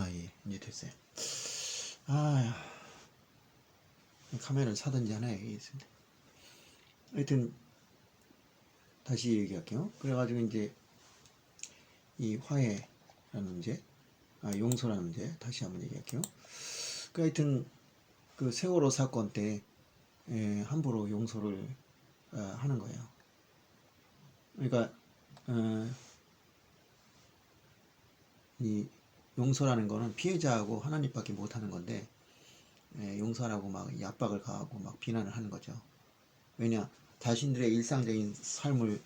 예, 이제 됐어요. 아, 카메라를 사든지 하나 얘기했습니다. 하여튼, 다시 얘기할게요. 그래가지고, 이제, 이 화해라는 문제, 용서라는 문제, 다시 한번 얘기할게요. 하여튼, 그 세월호 사건 때, 함부로 용서를 하는 거예요. 그러니까, 이 용서라는 거는 피해자하고 하나님밖에 못하는 건데, 용서라고 막 압박을 가하고 막 비난을 하는 거죠. 왜냐, 자신들의 일상적인 삶을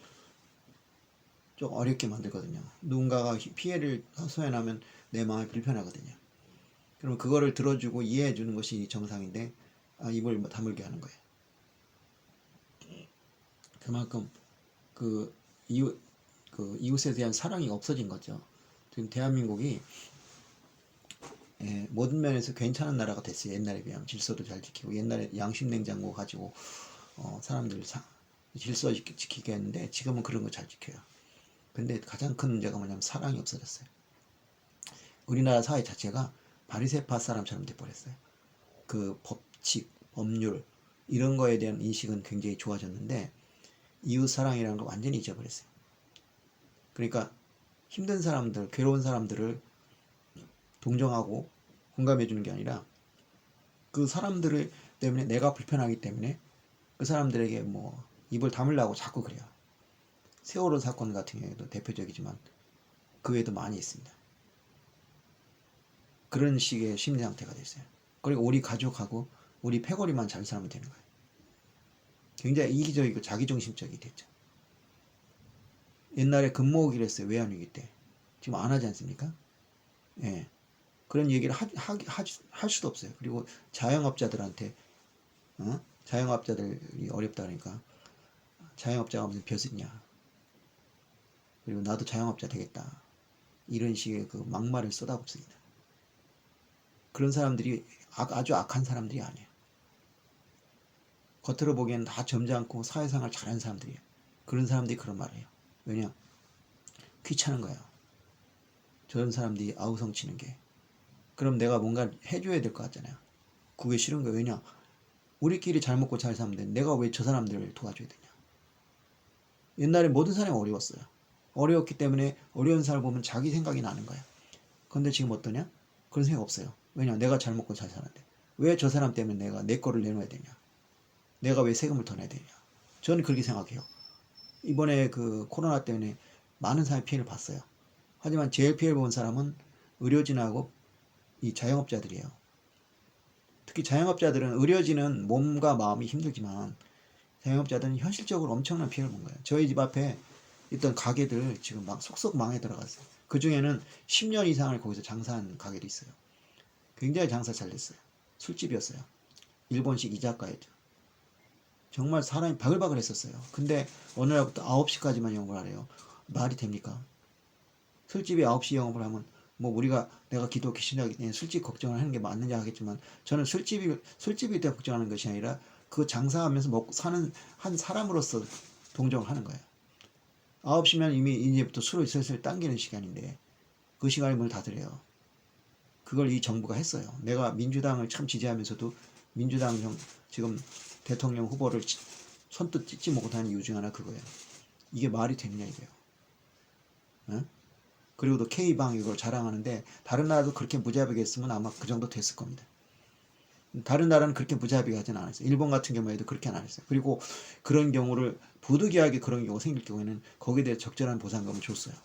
좀 어렵게 만들거든요. 누군가가 피해를 소연하면 내 마음이 불편하거든요. 그럼 그거를 들어주고 이해해 주는 것이 정상인데, 입을 다물게 하는 거예요. 그만큼 그 이웃에 대한 사랑이 없어진 거죠. 지금 대한민국이 모든 면에서 괜찮은 나라가 됐어요. 옛날에 비하면 질서도 잘 지키고, 옛날에 양심냉장고 가지고 사람들 질서 지키게 했는데, 지금은 그런 거 잘 지켜요. 근데 가장 큰 문제가 뭐냐면 사랑이 없어졌어요. 우리나라 사회 자체가 바리새파 사람처럼 돼버렸어요. 그 법칙, 법률 이런 거에 대한 인식은 굉장히 좋아졌는데, 이웃 사랑이라는 걸 완전히 잊어버렸어요. 그러니까 힘든 사람들, 괴로운 사람들을 동정하고 공감해 주는 게 아니라, 그 사람들 때문에 내가 불편하기 때문에 그 사람들에게 뭐 입을 다물라고 자꾸 그래요. 세월호 사건 같은 경우에도 대표적이지만 그 외에도 많이 있습니다. 그런 식의 심리 상태가 됐어요. 그리고 우리 가족하고 우리 패거리만 잘 살면 되는 거예요. 굉장히 이기적이고 자기중심적이 됐죠. 옛날에 금모으기를 했어요. 외환위기 때. 지금 안 하지 않습니까? 예. 그런 얘기를 할 수도 없어요. 그리고 자영업자들한테, 자영업자들이 어렵다 그러니까, 자영업자가 무슨 벼슬이냐. 그리고 나도 자영업자 되겠다. 이런 식의 그 막말을 쏟아붓습니다. 그런 사람들이 아주 악한 사람들이 아니에요. 겉으로 보기에는 다 점잖고 사회생활 잘하는 사람들이에요. 그런 사람들이 그런 말을 해요. 왜냐? 귀찮은 거예요. 저런 사람들이 아우성 치는 게. 그럼 내가 뭔가 해줘야 될 것 같잖아요. 그게 싫은 거예요. 왜냐? 우리끼리 잘 먹고 잘 살면 돼. 내가 왜 저 사람들을 도와줘야 되냐? 옛날에 모든 사람이 어려웠어요. 어려웠기 때문에 어려운 사람을 보면 자기 생각이 나는 거예요. 그런데 지금 어떠냐? 그런 생각 없어요. 왜냐? 내가 잘 먹고 잘 사는데. 왜 저 사람 때문에 내가 내 거를 내놓아야 되냐? 내가 왜 세금을 더 내야 되냐? 저는 그렇게 생각해요. 이번에 그 코로나 때문에 많은 사람이 피해를 봤어요. 하지만 제일 피해를 본 사람은 의료진하고 이 자영업자들이에요. 특히 자영업자들은, 의료진은 몸과 마음이 힘들지만 자영업자들은 현실적으로 엄청난 피해를 본 거예요. 저희 집 앞에 있던 가게들 지금 막 속속 망해 들어갔어요. 그 중에는 10년 이상을 거기서 장사한 가게도 있어요. 굉장히 장사 잘 됐어요. 술집이었어요. 일본식 이자카야죠. 정말 사람이 바글바글 했었어요. 근데 어느 날부터 9시까지만 영업을 하래요. 말이 됩니까? 술집이 9시 영업을 하면, 뭐 우리가 내가 기독교 신자이기 때문에 술집 걱정을 하는 게 맞느냐 하겠지만, 저는 술집이 때 걱정하는 것이 아니라 그 장사하면서 먹고 사는 한 사람으로서 동정을 하는 거예요. 9시면 이미 이제부터 술을 슬슬 당기는 시간인데 그 시간에 문을 닫으래요. 그걸 이 정부가 했어요. 내가 민주당을 참 지지하면서도 민주당 지금 대통령 후보를 손뜻 찢지 못하는 이유 중 하나 그거예요. 이게 말이 되느냐 이거예요. 어? 그리고 또 K방 이걸 자랑하는데, 다른 나라도 그렇게 무자비하게 했으면 아마 그 정도 됐을 겁니다. 다른 나라는 그렇게 무자비하게 하지는 않았어요. 일본 같은 경우에도 그렇게 안 했어요. 그리고 그런 경우를 부득이하게 그런 경우가 생길 경우에는 거기에 대해 적절한 보상금을 줬어요.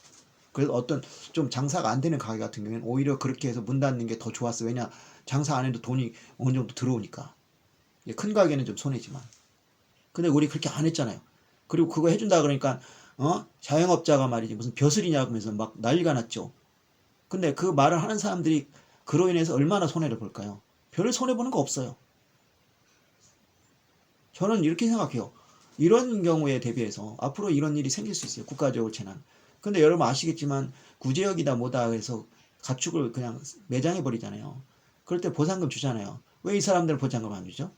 그래서 어떤 좀 장사가 안 되는 가게 같은 경우에는 오히려 그렇게 해서 문 닫는 게 더 좋았어요. 왜냐? 장사 안 해도 돈이 어느 정도 들어오니까. 큰 가게는 좀 손해지만. 근데 우리 그렇게 안 했잖아요. 그리고 그거 해준다 그러니까 자영업자가 말이지 무슨 벼슬이냐고 하면서 막 난리가 났죠. 근데 그 말을 하는 사람들이 그로 인해서 얼마나 손해를 볼까요? 별 손해보는 거 없어요. 저는 이렇게 생각해요. 이런 경우에 대비해서 앞으로 이런 일이 생길 수 있어요. 국가적으로 재난. 근데 여러분 아시겠지만 구제역이다 뭐다 해서 가축을 그냥 매장해 버리잖아요. 그럴 때 보상금 주잖아요. 왜 이 사람들은 보상금 안 주죠?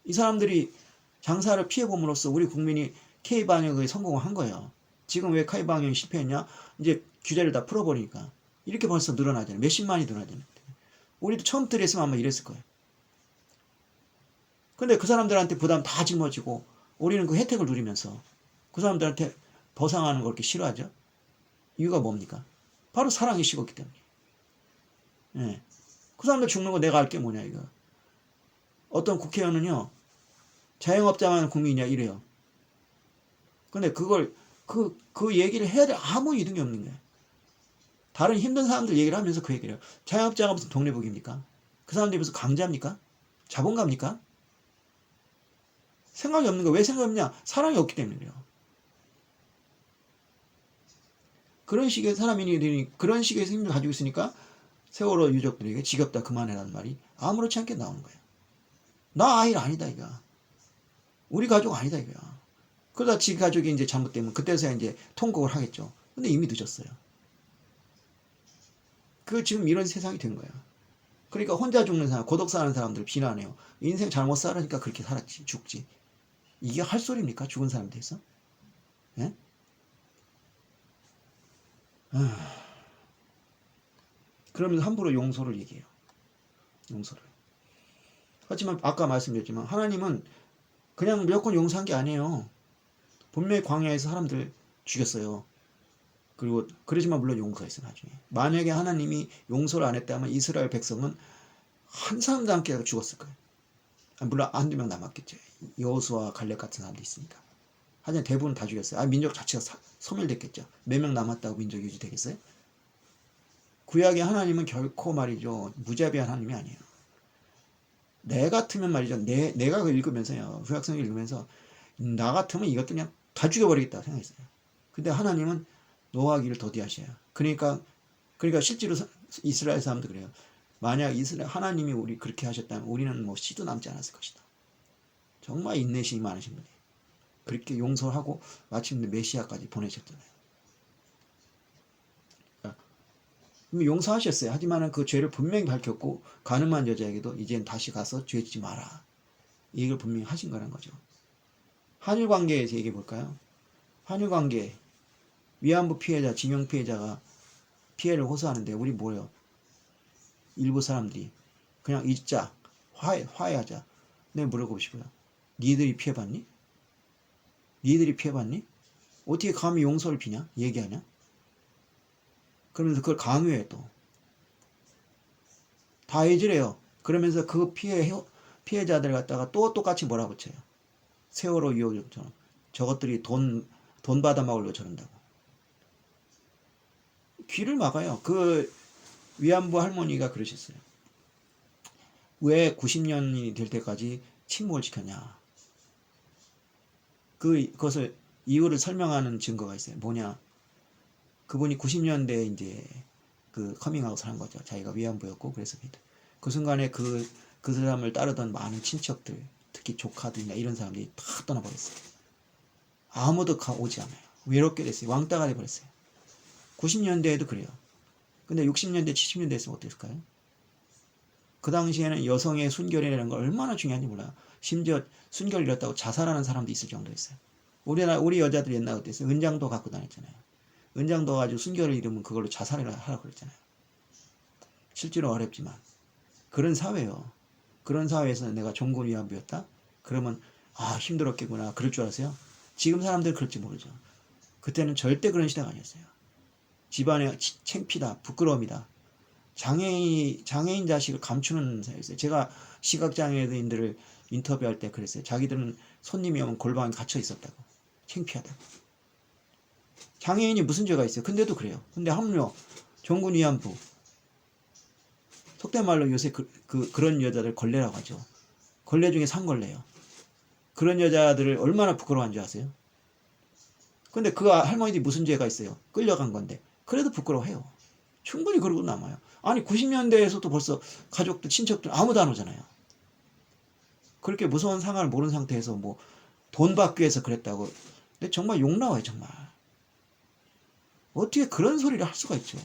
이 사람들이 장사를 피해봄으로써 우리 국민이 K방역에 성공을 한 거예요. 지금 왜 K방역이 실패했냐? 이제 규제를 다 풀어버리니까. 이렇게 벌써 늘어나잖아요. 몇십만이 늘어나잖아요. 우리도 처음부터 이랬으면 아마 이랬을 거예요. 근데 그 사람들한테 부담 다 짊어지고 우리는 그 혜택을 누리면서 그 사람들한테 보상하는 걸 그렇게 싫어하죠. 이유가 뭡니까? 바로 사랑이 식었기 때문에. 예. 그 사람들 죽는 거 내가 알 게 뭐냐 이거. 어떤 국회의원은요. 자영업자만 국민이냐 이래요. 근데 그걸 그 얘기를 해야 될 아무 이득이 없는 거예요. 다른 힘든 사람들 얘기를 하면서 그 얘기를 해요. 자영업자가 무슨 동네북입니까? 그 사람들이 무슨 강자입니까? 자본가입니까? 생각이 없는 거예요. 왜 생각이 없냐? 사랑이 없기 때문에 그래요. 그런 식의 사람이니 그런 식의 생각을 가지고 있으니까 세월호 유족들에게 지겹다 그만해라는 말이 아무렇지 않게 나오는 거예요. 나 아이 아니다 이거. 우리 가족 아니다 이거야. 그러다 지 가족이 이제 잘못되면 그때서야 이제 통곡을 하겠죠. 근데 이미 늦었어요. 그 지금 이런 세상이 된 거예요. 그러니까 혼자 죽는 사람, 고독 사는 사람들 비난해요. 인생 잘못 살으니까 그렇게 살았지, 죽지. 이게 할 소리입니까? 죽은 사람에 대해서? 예? 그러면서 함부로 용서를 얘기해요. 용서를. 하지만 아까 말씀드렸지만 하나님은 그냥 무조건 용서한 게 아니에요. 분명히 광야에서 사람들 죽였어요. 그리고 그러지만 물론 용서했어요. 나중에. 만약에 하나님이 용서를 안 했다면 이스라엘 백성은 한 사람도 안 깨고 죽었을 거예요. 물론 한두 명 남았겠죠. 여호수아 갈렙 같은 사람도 있으니까. 하지만 대부분 다 죽였어요. 민족 자체가 소멸됐겠죠. 몇 명 남았다고 민족 유지되겠어요? 구약의 하나님은 결코 말이죠. 무자비한 하나님이 아니에요. 내 같으면 말이죠. 내가 읽으면서요. 구약성을 읽으면서 나 같으면 이것도 그냥 다 죽여버리겠다 생각했어요. 근데 하나님은 노하기를 더디하셔요. 그러니까 실제로 이스라엘 사람도 그래요. 만약 이스라엘 하나님이 우리 그렇게 하셨다면 우리는 뭐 씨도 남지 않았을 것이다. 정말 인내심이 많으신 분이에요. 그렇게 용서하고 마침내 메시아까지 보내셨잖아요. 용서하셨어요. 하지만 그 죄를 분명히 밝혔고 가늠한 여자에게도 이젠 다시 가서 죄 짓지 마라. 이 얘기를 분명히 하신 거란 거죠. 한일 관계에서 얘기해 볼까요? 한일 관계 위안부 피해자, 징용 피해자가 피해를 호소하는데 우리 뭐예요? 일부 사람들이 그냥 잊자, 화해하자. 내가 물어보고 싶어요. 니들이 피해봤니? 니들이 피해봤니? 어떻게 감히 용서를 비냐? 얘기하냐? 그러면서 그걸 강요해 또. 다 잊으래요. 그러면서 그 피해자들 갖다가 또 똑같이 뭐라고 쳐요. 세월호 유족처럼. 저것들이 돈 받아 먹으려고 저런다고. 귀를 막아요. 그 위안부 할머니가 그러셨어요. 왜 90년이 될 때까지 침묵을 지켰냐. 그것을 이유를 설명하는 증거가 있어요. 뭐냐. 그분이 90년대에 이제 그 커밍아웃을 한 거죠. 자기가 위안부였고 그래서 그 순간에 그 사람을 따르던 많은 친척들, 특히 조카들이나 이런 사람들이 다 떠나버렸어요. 아무도 오지 않아요. 외롭게 됐어요. 왕따가 돼버렸어요. 90년대에도 그래요. 근데 60년대, 70년대 했으면 어땠을까요? 그 당시에는 여성의 순결이라는 걸 얼마나 중요한지 몰라요. 심지어 순결을 잃었다고 자살하는 사람도 있을 정도였어요. 우리 여자들 옛날에 어땠어요? 은장도 갖고 다녔잖아요. 은장도 가지고 순결을 잃으면 그걸로 자살을 하라고 그랬잖아요. 실제로 어렵지만 그런 사회요. 그런 사회에서 내가 종군 위안부였다? 그러면 힘들었겠구나 그럴 줄 아세요? 지금 사람들 그럴지 모르죠. 그때는 절대 그런 시대가 아니었어요. 집안에 창피다, 부끄러움이다. 장애인 자식을 감추는 사회였어요. 제가 시각장애인들을 인터뷰할 때 그랬어요. 자기들은 손님이 오면 골방에 갇혀 있었다고. 창피하다고. 장애인이 무슨 죄가 있어요? 근데도 그래요. 근데 함려, 종군 위안부. 속된 말로 요새 그런 여자들 걸레라고 하죠. 걸레 중에 상걸레요. 그런 여자들을 얼마나 부끄러워한 줄 아세요? 근데 그 할머니들이 무슨 죄가 있어요? 끌려간 건데. 그래도 부끄러워해요. 충분히 그러고 남아요. 아니 90년대에서도 벌써 가족들, 친척들 아무도 안 오잖아요. 그렇게 무서운 상황을 모르는 상태에서 뭐 돈 받기 위해서 그랬다고. 근데 정말 욕 나와요 정말. 어떻게 그런 소리를 할 수가 있죠.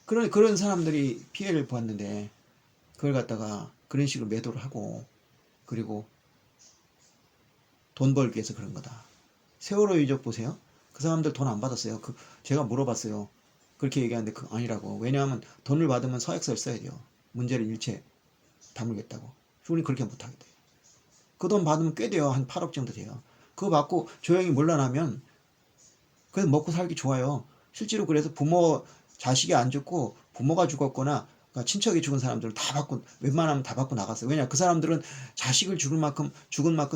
그런 사람들이 피해를 보았는데 그걸 갖다가 그런 식으로 매도를 하고 그리고 돈 벌기 위해서 그런 거다. 세월호 유족 보세요. 그 사람들 돈 안 받았어요. 제가 물어봤어요. 그렇게 얘기하는데 아니라고. 왜냐하면 돈을 받으면 서약서를 써야 돼요. 문제를 일체 다물겠다고. 우리 그렇게 못하겠대요. 그 돈 받으면 꽤 돼요. 한 8억 정도 돼요. 그거 받고 조용히 물러나면 그래서 먹고 살기 좋아요. 실제로 그래서 자식이 안 죽고 부모가 죽었거나 그러니까 친척이 죽은 사람들은 다 받고 웬만하면 다 받고 나갔어요. 왜냐 그 사람들은 자식을 죽은 만큼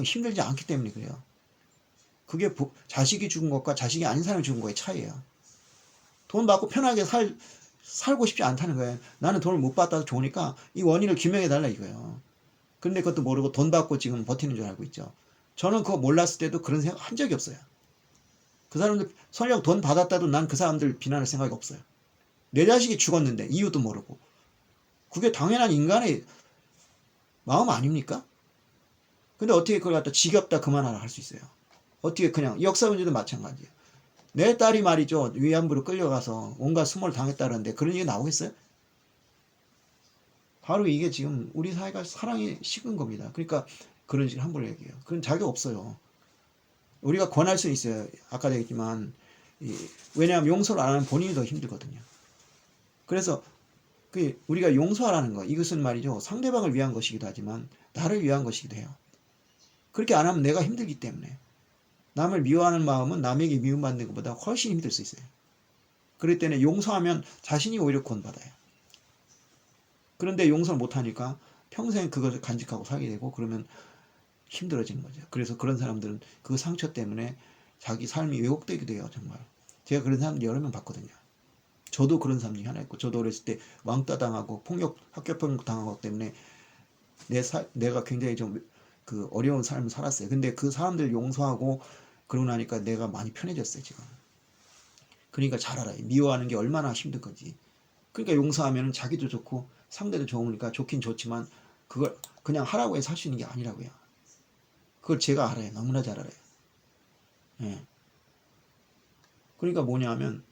힘들지 않기 때문에 그래요. 그게 자식이 죽은 것과 자식이 아닌 사람이 죽은 거의 차이예요. 돈 받고 편하게 살고 싶지 않다는 거예요. 나는 돈을 못 받아서 좋으니까 이 원인을 규명해 달라 이거예요. 근데 그것도 모르고 돈 받고 지금 버티는 줄 알고 있죠. 저는 그거 몰랐을 때도 그런 생각 한 적이 없어요. 그 사람들 설령 돈 받았다도 난 그 사람들 비난할 생각이 없어요. 내 자식이 죽었는데 이유도 모르고. 그게 당연한 인간의 마음 아닙니까? 근데 어떻게 그걸 갖다 지겹다 그만하라 할 수 있어요. 어떻게 그냥 역사 문제도 마찬가지예요. 내 딸이 말이죠. 위안부로 끌려가서 온갖 수모를 당했다는데 그런 얘기 나오겠어요? 바로 이게 지금 우리 사회가 사랑이 식은 겁니다. 그러니까 그런 식으로 함부로 얘기해요. 그런 자격 없어요. 우리가 권할 수 있어요. 아까도 얘기했지만 왜냐하면 용서를 안 하면 본인이 더 힘들거든요. 그래서 우리가 용서하라는 거 이것은 말이죠. 상대방을 위한 것이기도 하지만 나를 위한 것이기도 해요. 그렇게 안 하면 내가 힘들기 때문에 남을 미워하는 마음은 남에게 미움받는 것보다 훨씬 힘들 수 있어요. 그렇기 때문에 용서하면 자신이 오히려 구원받아요. 그런데 용서를 못하니까 평생 그것을 간직하고 살게 되고 그러면 힘들어지는 거죠. 그래서 그런 사람들은 그 상처 때문에 자기 삶이 왜곡되기도 해요. 정말. 제가 그런 사람들 여러 명 봤거든요. 저도 그런 사람 중에 하나였고 저도 어렸을 때 왕따 당하고 학교 폭력 당하고 때문에 내가 굉장히 좀 어려운 삶을 살았어요. 근데 그 사람들 용서하고 그러고 나니까 내가 많이 편해졌어요, 지금. 그러니까 잘 알아요. 미워하는 게 얼마나 힘든 건지. 그러니까 용서하면 자기도 좋고 상대도 좋으니까 좋긴 좋지만 그걸 그냥 하라고 해서 할 수 있는 게 아니라고요. 그걸 제가 알아요. 너무나 잘 알아요. 예. 그러니까 뭐냐면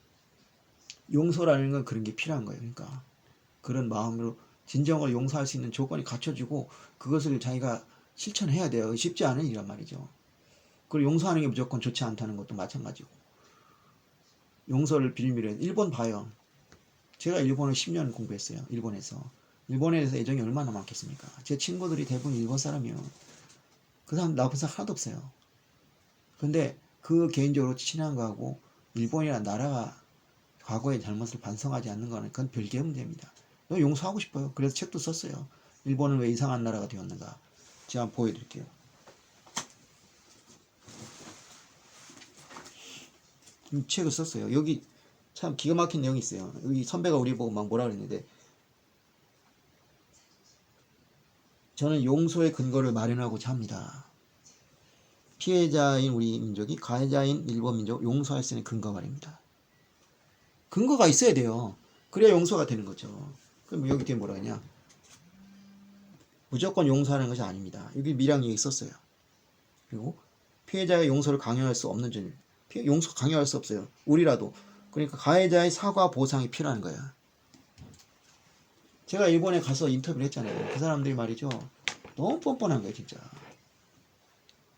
용서라는 건 그런 게 필요한 거예요. 그러니까 그런 마음으로 진정으로 용서할 수 있는 조건이 갖춰지고 그것을 자기가 실천해야 돼요. 쉽지 않은 일이란 말이죠. 그리고 용서하는 게 무조건 좋지 않다는 것도 마찬가지고. 용서를 빌미로 일본 봐요. 제가 일본을 10년 공부했어요. 일본에서. 일본에 대해서 애정이 얼마나 많겠습니까? 제 친구들이 대부분 일본 사람이에요. 그 사람 나쁜 사람 하나도 없어요. 근데 그 개인적으로 친한 거하고 일본이라는 나라가 과거의 잘못을 반성하지 않는 거는 그건 별개의 문제입니다. 용서하고 싶어요. 그래서 책도 썼어요. 일본은 왜 이상한 나라가 되었는가. 제가 한번 보여드릴게요. 이 책을 썼어요. 여기 참 기가 막힌 내용이 있어요. 여기 선배가 우리 보고 막 뭐라 그랬는데 저는 용서의 근거를 마련하고자 합니다. 피해자인 우리 민족이 가해자인 일본 민족 용서할 수 있는 근거 말입니다. 근거가 있어야 돼요. 그래야 용서가 되는 거죠. 그럼 여기 뒤에 뭐라 하냐? 무조건 용서하는 것이 아닙니다. 여기 미랑 얘기 썼어요. 그리고 피해자의 용서를 강요할 수 없는 점. 용서 강요할 수 없어요. 우리라도. 그러니까 가해자의 사과 보상이 필요한 거야. 제가 일본에 가서 인터뷰를 했잖아요. 그 사람들이 말이죠. 너무 뻔뻔한 거예요, 진짜.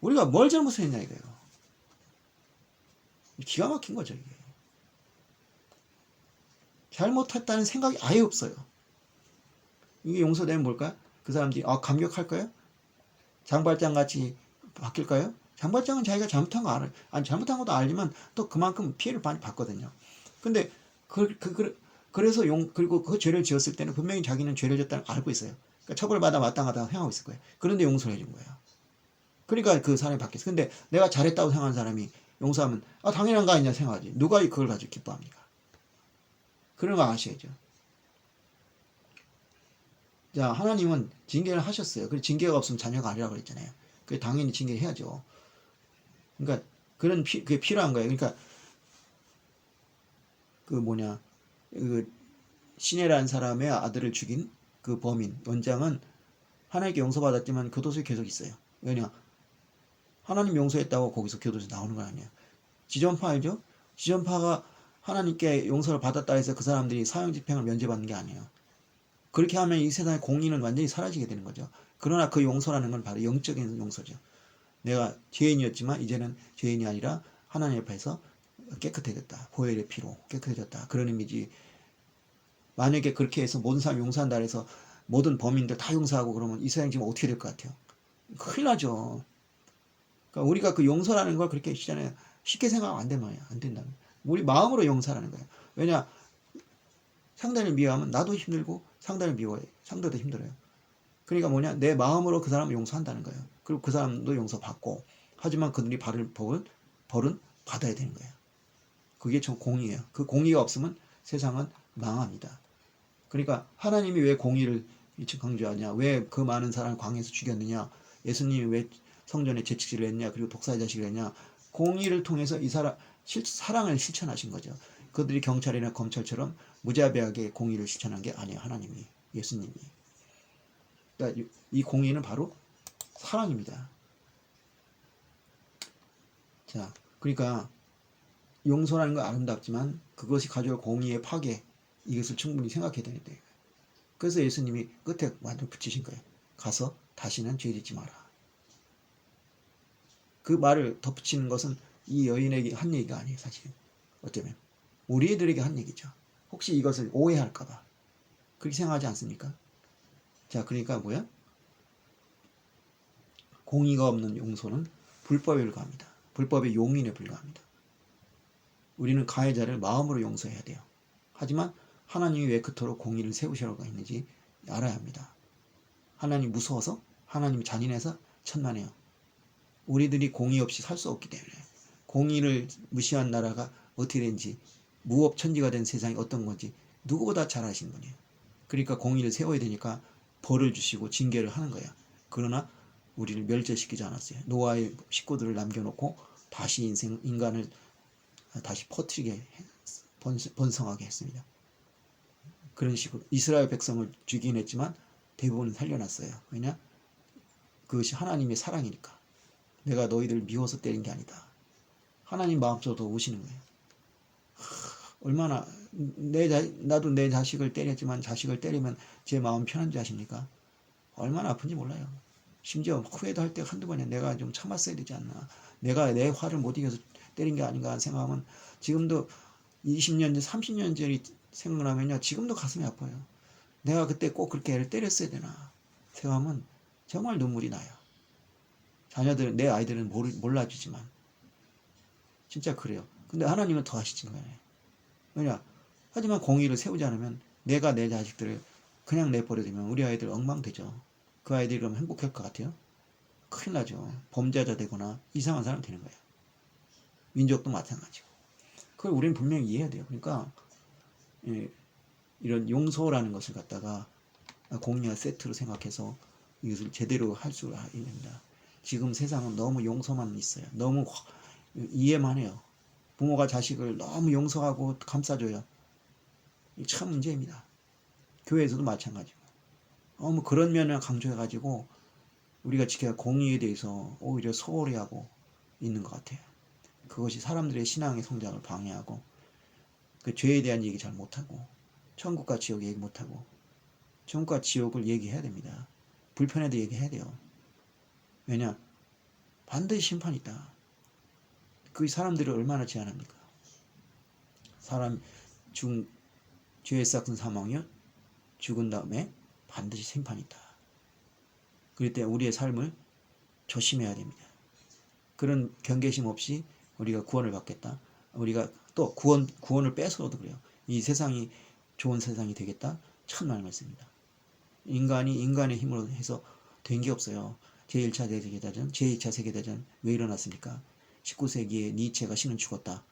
우리가 뭘 잘못했냐 이거예요. 기가 막힌 거죠, 이게. 잘못했다는 생각이 아예 없어요. 이게 용서되면 뭘까요? 그 사람들이 감격할까요? 장발장 같이 바뀔까요? 장발장은 자기가 잘못한 거 알아요. 아니 잘못한 것도 알지만 또 그만큼 피해를 많이 받거든요. 근데 그래서 그리고 그 죄를 지었을 때는 분명히 자기는 죄를 졌다는 걸 알고 있어요. 그러니까 처벌받아 마땅하다고 생각하고 있을 거예요. 그런데 용서를 해준 거예요. 그러니까 그 사람이 바뀌었어. 근데 내가 잘했다고 생각하는 사람이 용서하면 당연한 거 아니냐 생각하지. 누가 그걸 가지고 기뻐합니까? 그런 거 아셔야죠. 자, 하나님은 징계를 하셨어요. 그 징계가 없으면 자녀가 아니라고 그랬잖아요. 그 당연히 징계를 해야죠. 그러니까 그게 필요한 거예요. 그러니까 그 시내라는 사람의 아들을 죽인 그 범인 원장은 하나님께 용서받았지만 교도소에 계속 있어요. 왜냐? 하나님 용서했다고 거기서 교도소에 나오는 건 아니에요. 지존파이죠? 지존파가 하나님께 용서를 받았다 해서 그 사람들이 사형집행을 면제받는 게 아니에요. 그렇게 하면 이 세상의 공의는 완전히 사라지게 되는 거죠. 그러나 그 용서라는 건 바로 영적인 용서죠. 내가 죄인이었지만 이제는 죄인이 아니라 하나님 앞에서 깨끗해졌다. 보혈의 피로 깨끗해졌다. 그런 의미지. 만약에 그렇게 해서 모든 사람 용서한다 해서 모든 범인들 다 용서하고 그러면 이 세상 지금 어떻게 될 것 같아요? 큰일 나죠. 그러니까 우리가 그 용서라는 걸 그렇게 시잖아요. 쉽게 생각하면 안 되는 말이야. 안 된다. 우리 마음으로 용서라는 거예요. 왜냐? 상대를 미워하면 나도 힘들고 상대를 미워해. 상대도 힘들어요. 그러니까 뭐냐? 내 마음으로 그 사람을 용서한다는 거예요. 그리고 그 사람도 용서받고. 하지만 그들이 받을 벌은 받아야 되는 거예요. 그게 좀 공의예요. 그 공의가 없으면 세상은 망합니다. 그러니까 하나님이 왜 공의를 강조하냐? 왜 그 많은 사람을 광야에서 죽였느냐? 예수님이 왜 성전에 재직질을 했냐? 그리고 독사의 자식을 했냐? 공의를 통해서 이 사랑을 실천하신 거죠. 그들이 경찰이나 검찰처럼 무자비하게 공의를 실천한 게 아니에요. 하나님이, 예수님이. 그러니까 이 공의는 바로 사랑입니다. 자, 그러니까 용서라는 건 아름답지만 그것이 가져올 공의의 파괴, 이것을 충분히 생각해야 되는데, 그래서 예수님이 끝에 완전 붙이신 거예요. 가서 다시는 죄 짓지 마라. 그 말을 덧붙이는 것은 이 여인에게 한 얘기가 아니에요. 사실은 어쩌면 우리들에게 한 얘기죠. 혹시 이것을 오해할까 봐 그렇게 생각하지 않습니까? 자, 그러니까 뭐야? 공의가 없는 용서는 불법에 불과합니다. 불법의 용인에 불과합니다. 우리는 가해자를 마음으로 용서해야 돼요. 하지만 하나님이 왜 그토록 공의를 세우시려고 했는지 알아야 합니다. 하나님 무서워서? 하나님 잔인해서? 천만에요. 우리들이 공의 없이 살 수 없기 때문에. 공의를 무시한 나라가 어떻게 되는지, 무법천지가 된 세상이 어떤 건지 누구보다 잘 아시는 분이에요. 그러니까 공의를 세워야 되니까 벌을 주시고 징계를 하는 거야. 그러나 우리를 멸절시키지 않았어요. 노아의 식구들을 남겨놓고 다시 인간을 다시 퍼뜨리게, 번성하게 했습니다. 그런 식으로 이스라엘 백성을 죽이긴 했지만 대부분은 살려놨어요. 왜냐? 그것이 하나님의 사랑이니까. 내가 너희들 미워서 때린 게 아니다. 하나님 마음속으로 오시는 거예요. 얼마나 나도 내 자식을 때렸지만 자식을 때리면 제 마음 편한 줄 아십니까? 얼마나 아픈지 몰라요. 심지어 후회도 할 때 한두 번이야. 내가 좀 참았어야 되지 않나. 내가 내 화를 못 이겨서 때린 게 아닌가 생각하면 지금도 20년 전, 30년 전이 생각나면요. 지금도 가슴이 아파요. 내가 그때 꼭 그렇게 애를 때렸어야 되나 생각하면 정말 눈물이 나요. 자녀들은, 내 아이들은 몰라주지만 진짜 그래요. 근데 하나님은 더 하시는 거예요. 왜냐? 하지만 공의를 세우지 않으면 내가 내 자식들을 그냥 내버려두면 우리 아이들 엉망되죠. 그 아이들이 그럼 행복할 것 같아요? 큰일 나죠. 범죄자 되거나 이상한 사람 되는 거예요. 민족도 마찬가지고. 그걸 우리는 분명히 이해해야 돼요. 그러니까 이런 용서라는 것을 갖다가 공의와 세트로 생각해서 이것을 제대로 할 수 있습니다. 지금 세상은 너무 용서만 있어요. 너무 이해만 해요. 부모가 자식을 너무 용서하고 감싸줘요. 참 문제입니다. 교회에서도 마찬가지고. 너무 그런 면을 강조해가지고 우리가 지켜야 공의에 대해서 오히려 소홀히 하고 있는 것 같아요. 그것이 사람들의 신앙의 성장을 방해하고, 그 죄에 대한 얘기 잘 못하고, 천국과 지옥 얘기 못하고, 천국과 지옥을 얘기해야 됩니다. 불편해도 얘기해야 돼요. 왜냐? 반드시 심판이 있다. 그 사람들을 얼마나 제한합니까? 사람 죄에 싹은 사망이요, 죽은 다음에 반드시 심판이 있다. 그럴 때 우리의 삶을 조심해야 됩니다. 그런 경계심 없이 우리가 구원을 받겠다. 우리가 또 구원을 뺏어도 그래요. 이 세상이 좋은 세상이 되겠다. 천만 말씀입니다. 인간이 인간의 힘으로 해서 된 게 없어요. 제1차 세계대전, 제2차 세계대전 왜 일어났습니까? 19세기에 니체가 신은 죽었다.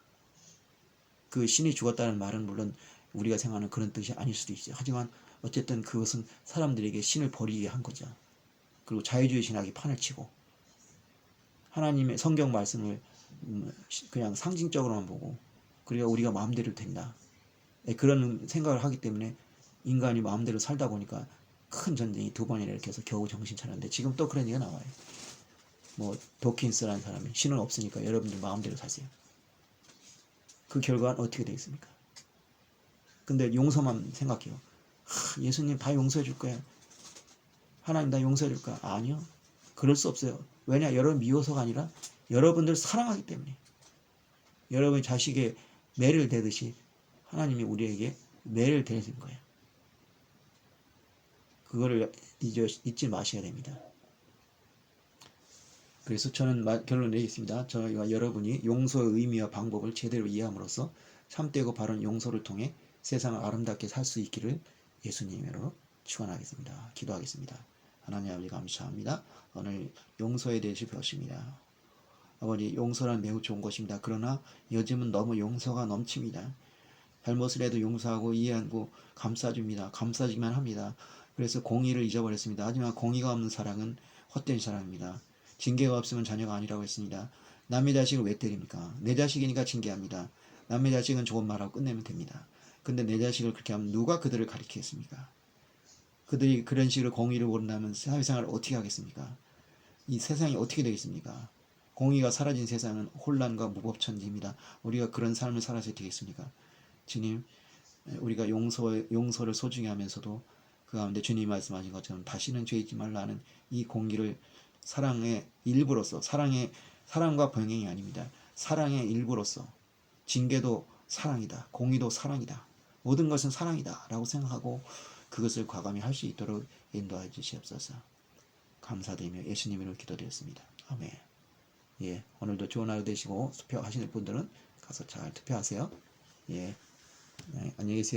그 신이 죽었다는 말은 물론 우리가 생각하는 그런 뜻이 아닐 수도 있어요. 하지만 어쨌든 그것은 사람들에게 신을 버리게 한 거죠. 그리고 자유주의 신학이 판을 치고 하나님의 성경 말씀을 그냥 상징적으로만 보고, 그리고 우리가 마음대로 된다. 그런 생각을 하기 때문에 인간이 마음대로 살다 보니까 큰 전쟁이 2번이나 이렇게 해서 겨우 정신 차렸는데, 지금 또 그런 얘기가 나와요. 뭐 도킨스라는 사람이 신은 없으니까 여러분들 마음대로 사세요. 그 결과는 어떻게 되겠습니까? 근데 용서만 생각해요. 예수님 다 용서해 줄 거야. 하나님 다 용서해 줄 거야. 아니요. 그럴 수 없어요. 왜냐? 여러분 미워서가 아니라 여러분들 사랑하기 때문에. 여러분이 자식의 매를 대듯이 하나님이 우리에게 매를 대는 거예요. 그거를 잊지 마셔야 됩니다. 그래서 저는 결론 내리겠습니다. 저희와 여러분이 용서의 의미와 방법을 제대로 이해함으로써 참되고 바른 용서를 통해 세상을 아름답게 살 수 있기를 예수님으로 축원하겠습니다. 기도하겠습니다. 하나님 아버지 감사합니다. 오늘 용서에 대해서 배웠습니다. 아버지, 용서란 매우 좋은 것입니다. 그러나 요즘은 너무 용서가 넘칩니다. 잘못을 해도 용서하고 이해하고 감싸줍니다. 감싸주기만 합니다. 그래서 공의를 잊어버렸습니다. 하지만 공의가 없는 사랑은 헛된 사랑입니다. 징계가 없으면 자녀가 아니라고 했습니다. 남의 자식을 왜 때립니까? 내 자식이니까 징계합니다. 남의 자식은 좋은 말하고 끝내면 됩니다. 근데 내 자식을 그렇게 하면 누가 그들을 가르치겠습니까? 그들이 그런 식으로 공의를 모른다면 사회생활을 어떻게 하겠습니까? 이 세상이 어떻게 되겠습니까? 공의가 사라진 세상은 혼란과 무법천지입니다. 우리가 그런 삶을 살아서 되겠습니까? 주님, 우리가 용서를 소중히 하면서도 그 가운데 주님이 말씀하신 것처럼 다시는 죄 짓지 말라는 이 공의를 사랑의 일부로서, 사랑과 병행이 아닙니다. 사랑의 일부로서, 징계도 사랑이다, 공의도 사랑이다, 모든 것은 사랑이다 라고 생각하고 그것을 과감히 할 수 있도록 인도해 주시옵소서. 감사드리며 예수님 이름으로 기도드렸습니다. 아멘. 예, 오늘도 좋은 하루 되시고 투표하시는 분들은 가서 잘 투표하세요. 예, 네, 안녕히 계세요.